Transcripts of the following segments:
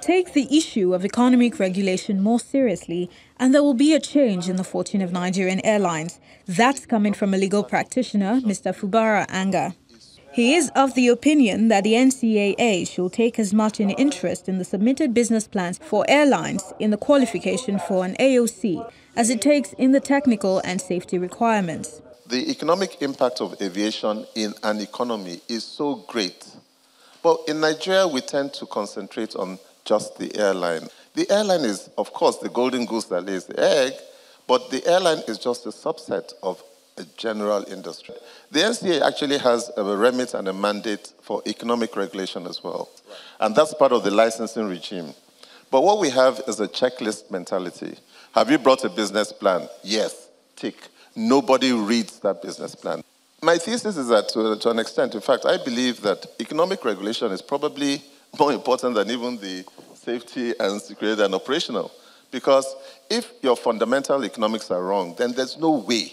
take the issue of economic regulation more seriously, and there will be a change in the fortune of Nigerian airlines. That's coming from a legal practitioner, Mr. Fubara Anga. He is of the opinion that the NCAA should take as much an interest in the submitted business plans for airlines in the qualification for an AOC as it takes in the technical and safety requirements. The economic impact of aviation in an economy is so great. But in Nigeria, we tend to concentrate on just the airline. The airline is, of course, the golden goose that lays the egg, but the airline is just a subset of a general industry. The NCAA actually has a remit and a mandate for economic regulation as well. And that's part of the licensing regime. But what we have is a checklist mentality. Have you brought a business plan? Yes, tick. Nobody reads that business plan. My thesis is that, to an extent, in fact, I believe that economic regulation is probably more important than even the safety and security and operational. Because if your fundamental economics are wrong, then there's no way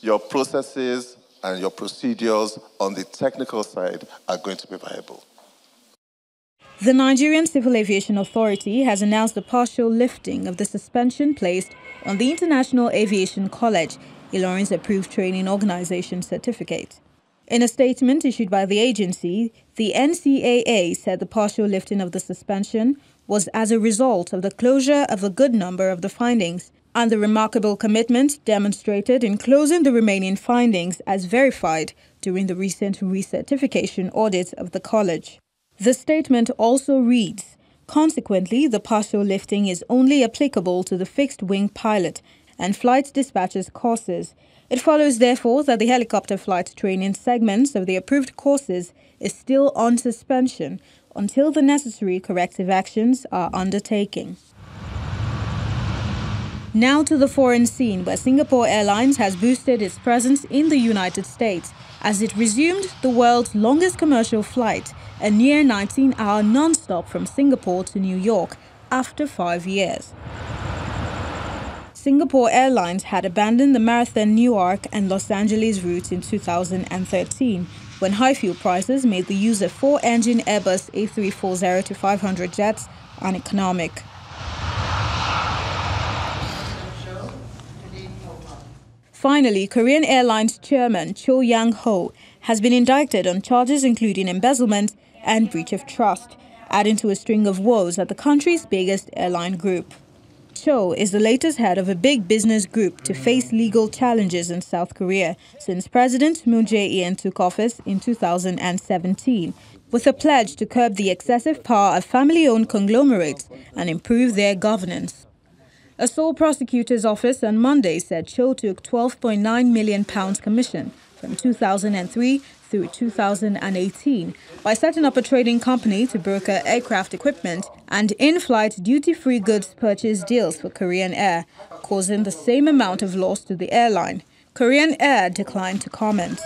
your processes and your procedures on the technical side are going to be viable. The Nigerian Civil Aviation Authority has announced the partial lifting of the suspension placed on the International Aviation College, Ilorin's approved training organization certificate. In a statement issued by the agency, the NCAA said the partial lifting of the suspension was as a result of the closure of a good number of the findings and the remarkable commitment demonstrated in closing the remaining findings as verified during the recent recertification audit of the college. The statement also reads, consequently, the partial lifting is only applicable to the fixed-wing pilot and flight dispatchers courses. It follows, therefore, that the helicopter flight training segments of the approved courses is still on suspension until the necessary corrective actions are undertaken. Now to the foreign scene, where Singapore Airlines has boosted its presence in the United States as it resumed the world's longest commercial flight, a near 19-hour non-stop from Singapore to New York after 5 years. Singapore Airlines had abandoned the Marathon Newark and Los Angeles route in 2013, when high fuel prices made the use of four-engine Airbus A340-500 jets uneconomic. Finally, Korean Airlines chairman Cho Yang-ho has been indicted on charges including embezzlement and breach of trust, adding to a string of woes at the country's biggest airline group. Cho is the latest head of a big business group to face legal challenges in South Korea since President Moon Jae-in took office in 2017, with a pledge to curb the excessive power of family-owned conglomerates and improve their governance. A Seoul prosecutor's office on Monday said Cho took £12.9 million commission from 2003 through 2018 by setting up a trading company to broker aircraft equipment and in-flight duty-free goods purchase deals for Korean Air, causing the same amount of loss to the airline. Korean Air declined to comment.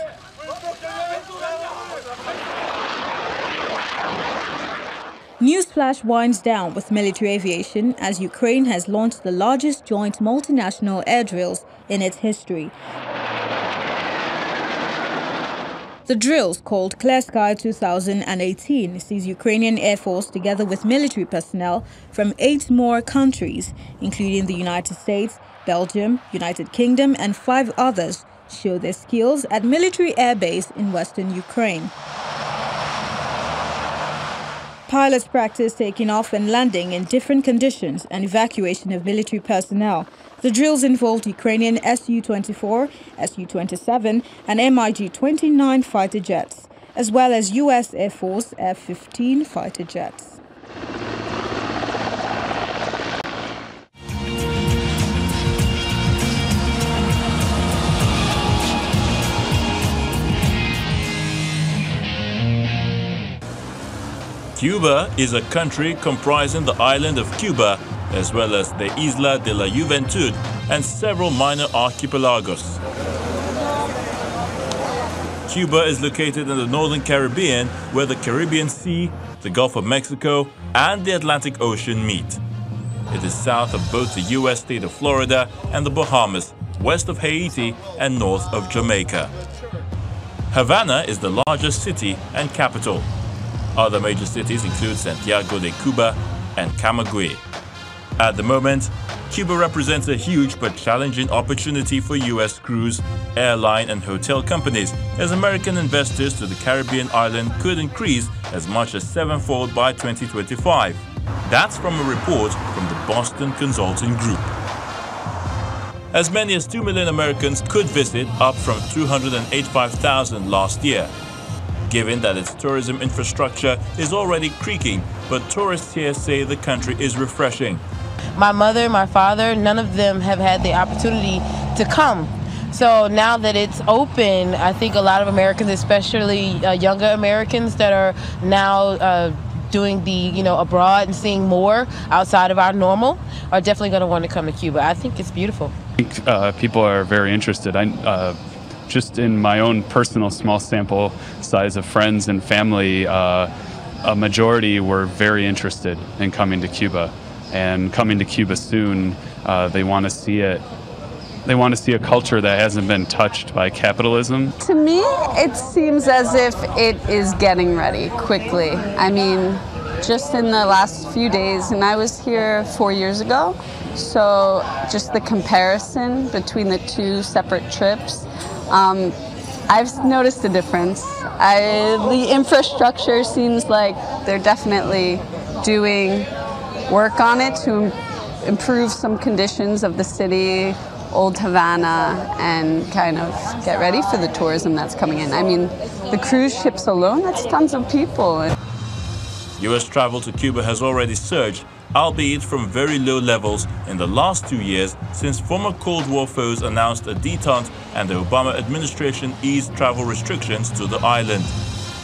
Newsflash winds down with military aviation as Ukraine has launched the largest joint multinational air drills in its history. The drills, called Clear Sky 2018, sees Ukrainian Air Force together with military personnel from 8 more countries, including the United States, Belgium, United Kingdom, and 5 others, show their skills at military air base in western Ukraine. Pilots practice taking off and landing in different conditions and evacuation of military personnel. The drills involved Ukrainian Su-24, Su-27 and MiG-29 fighter jets, as well as U.S. Air Force F-15 fighter jets. Cuba is a country comprising the island of Cuba, as well as the Isla de la Juventud and several minor archipelagos. Cuba is located in the northern Caribbean, where the Caribbean Sea, the Gulf of Mexico, and the Atlantic Ocean meet. It is south of both the U.S. state of Florida and the Bahamas, west of Haiti, and north of Jamaica. Havana is the largest city and capital. Other major cities include Santiago de Cuba, and Camagüey. At the moment, Cuba represents a huge but challenging opportunity for U.S. cruise, airline and hotel companies, as American investors to the Caribbean island could increase as much as sevenfold by 2025. That's from a report from the Boston Consulting Group. As many as 2 million Americans could visit, up from 285,000 last year. Given that its tourism infrastructure is already creaking, but tourists here say the country is refreshing. My mother, my father, none of them have had the opportunity to come. So now that it's open, I think a lot of Americans, especially younger Americans that are now doing the, abroad and seeing more outside of our normal, are definitely going to want to come to Cuba. I think it's beautiful. I think people are very interested. Just in my own personal small sample size of friends and family, a majority were very interested in coming to Cuba. And coming to Cuba soon, they want to see it. They want to see a culture that hasn't been touched by capitalism. To me, it seems as if it is getting ready quickly. I mean, just in the last few days, and I was here 4 years ago, so just the comparison between the two separate trips, I've noticed a difference. The infrastructure seems like they're definitely doing work on it to improve some conditions of the city, Old Havana, and kind of get ready for the tourism that's coming in. I mean, the cruise ships alone, that's tons of people. U.S. travel to Cuba has already surged, albeit from very low levels in the last 2 years since former Cold War foes announced a detente and the Obama administration eased travel restrictions to the island.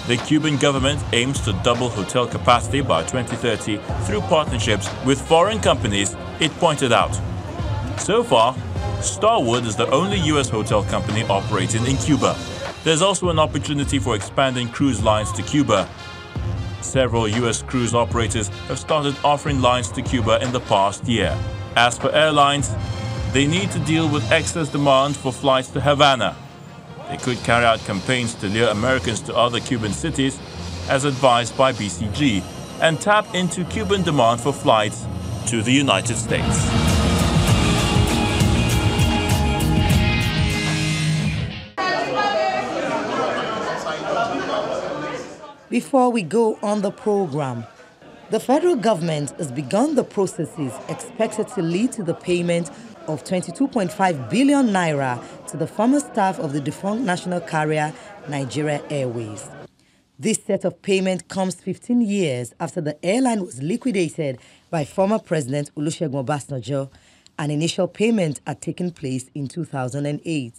The Cuban government aims to double hotel capacity by 2030 through partnerships with foreign companies, it pointed out. So far, Starwood is the only U.S. hotel company operating in Cuba. There's also an opportunity for expanding cruise lines to Cuba. Several U.S. cruise operators have started offering lines to Cuba in the past year. As for airlines, they need to deal with excess demand for flights to Havana. They could carry out campaigns to lure Americans to other Cuban cities, as advised by BCG, and tap into Cuban demand for flights to the United States. Before we go on the program, the federal government has begun the processes expected to lead to the payment of 22.5 billion naira to the former staff of the defunct national carrier Nigeria Airways. This set of payment comes 15 years after the airline was liquidated by former President Olusegun Obasanjo. An initial payment had taken place in 2008.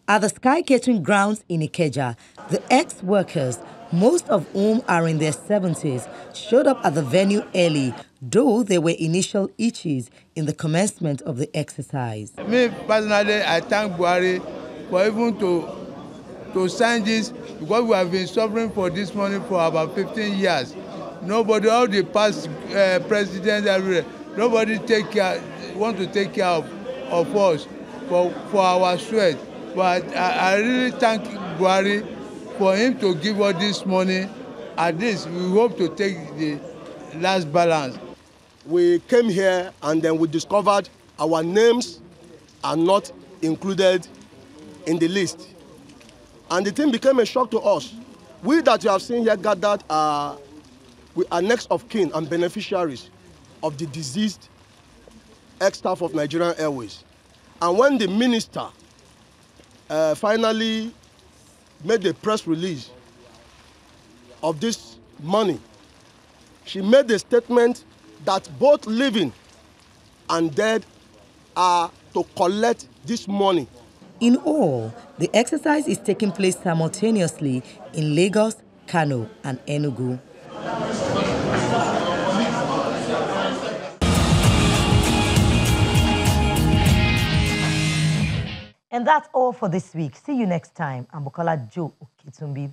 At the Sky Catering grounds in Ikeja, the ex-workers, most of whom are in their 70s, showed up at the venue early, though there were initial itches in the commencement of the exercise. Me, personally, I thank Buhari for even to sign this, because we have been suffering for this money for about 15 years. Nobody, all the past presidents, nobody want to take care of us for our sweat. But I really thank Buhari for him to give us this money. At least we hope to take the last balance. We came here and then we discovered our names are not included in the list. And the thing became a shock to us. We that you have seen here gathered we are next of kin and beneficiaries of the deceased ex-staff of Nigerian Airways. And when the minister finally made a press release of this money, she made a statement that both living and dead are to collect this money. In all, the exercise is taking place simultaneously in Lagos, Kano, and Enugu. And that's all for this week. See you next time. I'm Bukola Joe Oketumbi.